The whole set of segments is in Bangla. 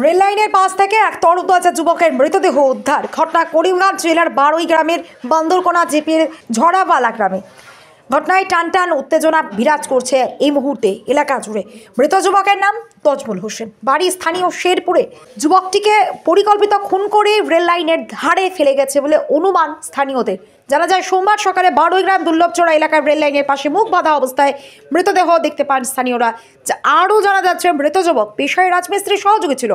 রেল লাইনের পাশ থেকে এক তরতাজা যুবকের মৃতদেহ উদ্ধার। ঘটনা করিমগঞ্জ জেলার বারুই গ্রামের বান্দরকোনা জিপির ঝড়াবালা গ্রামে। ঘটনায় টানটান উত্তেজনা বিরাজ করছে এই মুহূর্তে এলাকা জুড়ে। মৃত যুবকের নাম তজমুল হোসেন, বাড়ি স্থানীয় শেরপুরে। যুবকটিকে পরিকল্পিত খুন করে রেল লাইনের ধারে ফেলে গেছে বলে অনুমান স্থানীয়দের। জানা যায় সোমবার সকালে বারুইগ্রাম দুর্লভচড়া এলাকার রেল লাইনের পাশে মুখ বাঁধা অবস্থায় মৃতদেহ দেখতে পান স্থানীয়রা। আরও জানা যাচ্ছে মৃত যুবক পেশায় রাজমিস্ত্রির সহযোগী ছিল।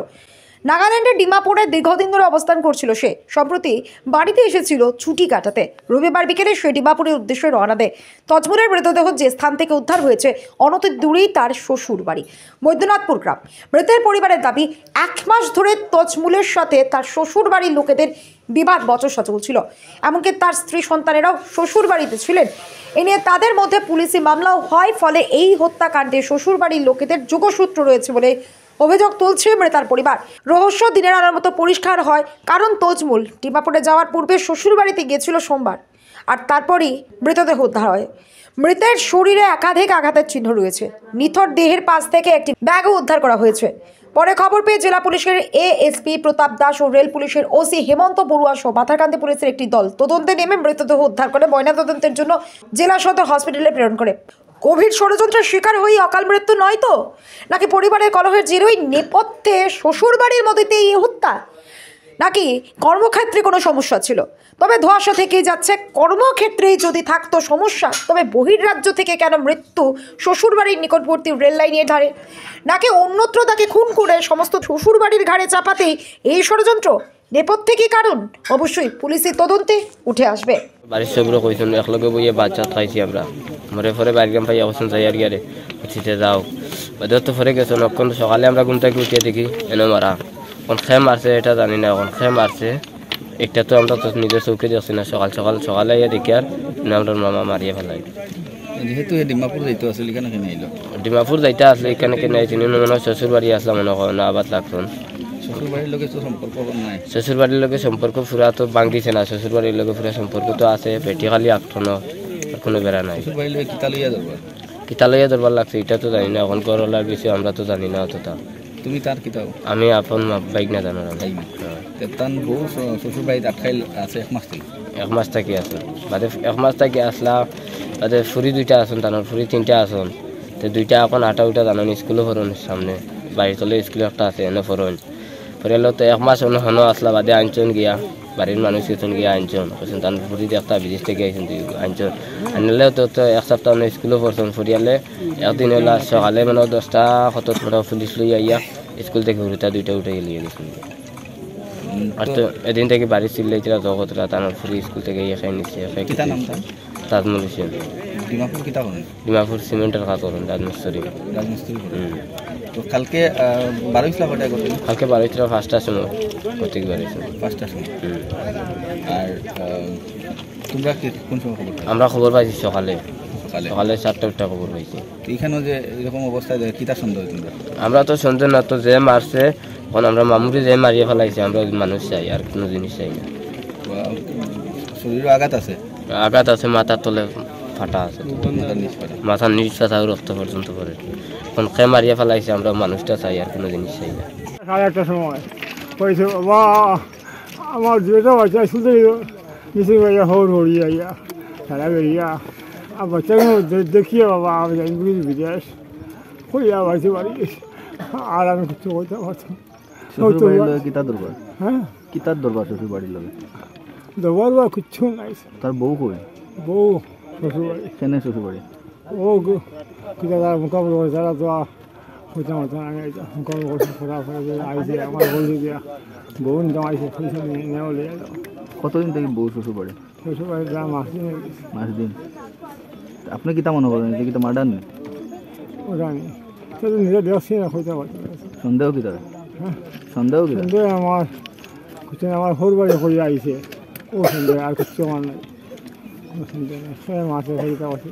নাগাল্যান্ডের ডিমাপুরে দীর্ঘদিন ধরে অবস্থান করছিল সে। সম্প্রতি বাড়িতে এসেছিল ছুটি কাটাতে। রবিবার বিকেলে সে ডিমাপুরের উদ্দেশ্যে রওনা দেয়। তজমুলের মৃতদেহ যে স্থান থেকে উদ্ধার হয়েছে অনতি দূরেই তার শ্বশুর বাড়ি বৈদ্যনাথপুর গ্রাম। মৃতের পরিবারের দাবি, 1 মাস ধরে তজমুলের সাথে তার শ্বশুর বাড়ির লোকেদের বিবাদ বচসা চলছিল। এমনকি তার স্ত্রী সন্তানেরাও শ্বশুর বাড়িতে ছিলেন। এ নিয়ে তাদের মধ্যে পুলিশি মামলাও হয়। ফলে এই হত্যাকাণ্ডে শ্বশুর বাড়ির লোকেদের যোগসূত্র রয়েছে বলে অভিযোগ তুলছে মৃতার পরিবার। রহস্য দিনের আলোর মতো পরিষ্কার হয়, কারণ তজমুল ডিমাপুরে যাওয়ার পূর্বে শ্বশুর বাড়িতে গিয়েছিল সোমবার, আর তারপরই মৃতদেহ উদ্ধার হয়। মৃতের শরীরে একাধিক আঘাতের চিহ্ন রয়েছে। নিথর দেহের পাশ থেকে একটি ব্যাগও উদ্ধার করা হয়েছে। পরে খবর পেয়ে জেলা পুলিশের এএসপি প্রতাপ দাস ও রেল পুলিশের ওসি হেমন্ত বড়ুয়া সহ পাথারকান্দি পুলিশের একটি দল তদন্তে নেমে মৃতদেহ উদ্ধার করে ময়নাতদন্তের জন্য জেলা সদর হসপিটালে প্রেরণ করে। কোভিড ষড়যন্ত্রের শিকার হয়ে অকাল মৃত্যু নয় তো, নাকি পরিবারের কলহের জেরেই নেপথ্যে শ্বশুরবাড়ির মধ্যে এই হত্যা, নাকি কর্মক্ষেত্রে কোনো সমস্যা ছিল? তবে ধোঁয়াশা থেকেই যাচ্ছে। কর্মক্ষেত্রেই যদি থাকতো সমস্যা, তবে বহির্রাজ্য থেকে কেন মৃত্যু শ্বশুরবাড়ির নিকটবর্তী রেল লাইনের ধারে? নাকি অন্যত্র তাকে খুন করে সমস্ত শ্বশুরবাড়ির ঘাড়ে চাপাতেই এই ষড়যন্ত্র? নেপথ্যে কি কারণ? অবশ্যই পুলিশের তদন্তে উঠে আসবে। বাড়ির সবগুলো কইছেন একলগে বইয়ে বাচ্চা খাইছি আমরা। মরে পরে বাইরগাম পাই অবস্থান যাই আর গিয়ারে উঠিতে যাও ওদের তো পরে গেছো নক্ষণ। সকালে আমরা ঘুম থেকে উঠিয়ে দেখি এনে মারা। কোন খেয়ে মারছে এটা জানি না, কোন খেয়ে মারছে একটা তো আমরা তো নিজের চৌকে যাচ্ছি না। সকালে দেখি আর আমরা মামা মারিয়ে ফেলাই। যেহেতু ডিমাপুর যাইতে আসলে এখানে কেন এলো? ডিমাপুর যাইতে আসলে এখানে কেন আইছিনি মনে হয় শ্বশুর বাড়ি আসলাম মনে হয় না, আবার লাগছেন। শ্বশুরবাড়ির লোকের তো সম্পর্ক নাই? শ্বশুরবাড়ির লোকের সম্পর্ক পুরা তো ভাঙিছে না। শ্বশুরবাড়ির লোকের পুরা সম্পর্ক তো আছে, পেটি খালি আঁকতো না, আর কোনো বেড়া নাই। শ্বশুরবাড়ির লোক কিতা লইয়া দরবার লাগছে এটা তো জানি না। এখন করলার বেশি আমরা তো জানি না অতটা। তুমি তার কিতাব? আমি আপন বাইক না জানো। তার বউ শ্বশুর বাড়িতে আটকাইল আছে 1 মাস থেকে? 1 মাস থাকি আছে বাদে 1 মাস থাকি আসলা। বাদে ফুরি 2টা আসুন, তানোর ফুরি 3টা আসুন। তো 2টা এখন 8টা উঠা জানো স্কুলে ফরন সামনে বাড়ি চলে স্কুলে একটা আছে এনে ফরন পরে এলো। তো 1 মাস হনো আসলা বাদে আনছন গিয়া বাড়ির মানুষ কিছন গিয়া আনছন বলছেন তার ফুরি একটা বিদেশ থেকে আইছেন আনছন আনলেও তো 1 সপ্তাহ স্কুলে পড়ছেন। ফুরিয়ালে একদিন এলা সকালে মানে 10টা কত পুলিশ লই আইয়া স্কুল থেকে ফুরিটা 2টা উঠে গেলিয়ে গেছেন। আর তো এদিন থেকে বাড়ি চিল্লাইছিলা জগতরা তানোর ফুরি স্কুল থেকে ইয়ে খাই নিচ্ছে। তাজমুল হোসেন। ডিমাপুর কিতা করেন? ডিমাপুর সিমেন্টের কাজ করেন, রাজমিস্ত্রি। তো কালকে বারোইছিলা কটায় করতেন? কালকে বারোইছিলা 5টার সময় প্রত্যেক বাড়িছে 5টার সময়। আর তোমরা কোন সময় খবর? আমরা খবর পাইছি সকালে 7টা খবর পাইছি। এখানেও যে এরকম অবস্থায় কিতা সন্দেহ তোমরা? আমরা তো সন্দেহ না, তো যে মারছে এখন আমরা মামুরি যে মারিয়ে ফেলাইছে আমরা মানুষ চাই, আর কোনো জিনিস চাই না। শরীরে আঘাত আছে? আঘাত আছে, মাথার তলে ফাটা আছে, মাথার নিচ ফাটা রক্ত পর্যন্ত করে। এখন খে মারিয়ে ফেলাইছে আমরা মানুষটা চাই, আর কোনো জিনিস চাই না। 1:30টার সময় কইছে বাবা আমার যেটা বাচ্চা শুধু কিছু ভাইয়া হরিয়া ইয়া সারা বেরিয়া আর বাচ্চাকে দেখিয়ে বাবা আমি ইংলিশ বিদেশ হইয়া বাড়িতে বাড়ি আর আমি কিছু করতে পারতাম। কিতার দরবার? হ্যাঁ কিতার দরবার শ্বশুর বাড়ির লোক? দরবার বা কিচ্ছু নাই। তার বউ কই? বউ শ্বশুর বাড়ি। কেন শ্বশুর বাড়ি? ও কিতা তার মোকাবিলা করে তারা তো হইতাম আমি মোকাবিলা করছি ফোরাফোরা আইসে আমার বলছি দিয়া বউ নিতাম আইসে পয়সা নেওয়া লেগে যাও। কতদিন থেকে বউ শ্বশুর বাড়ি? শ্বশুর বাড়ি মাস দিন। আপনি কিতা মনে করেন যে কিতা মার্ডার নেই? ওটা নেই সেটা নিজে দেখছি না হইতে পারছি। সন্দেহ কি তার? হ্যাঁ সন্দেহ কি? সন্দেহ আমার কিছু আমার হোর বাড়ি হয়ে আইসে ও সন্দেহ, আর কিছু আমার নাই। সন্দেহ নেই, সে মাসে হইতে পারছি।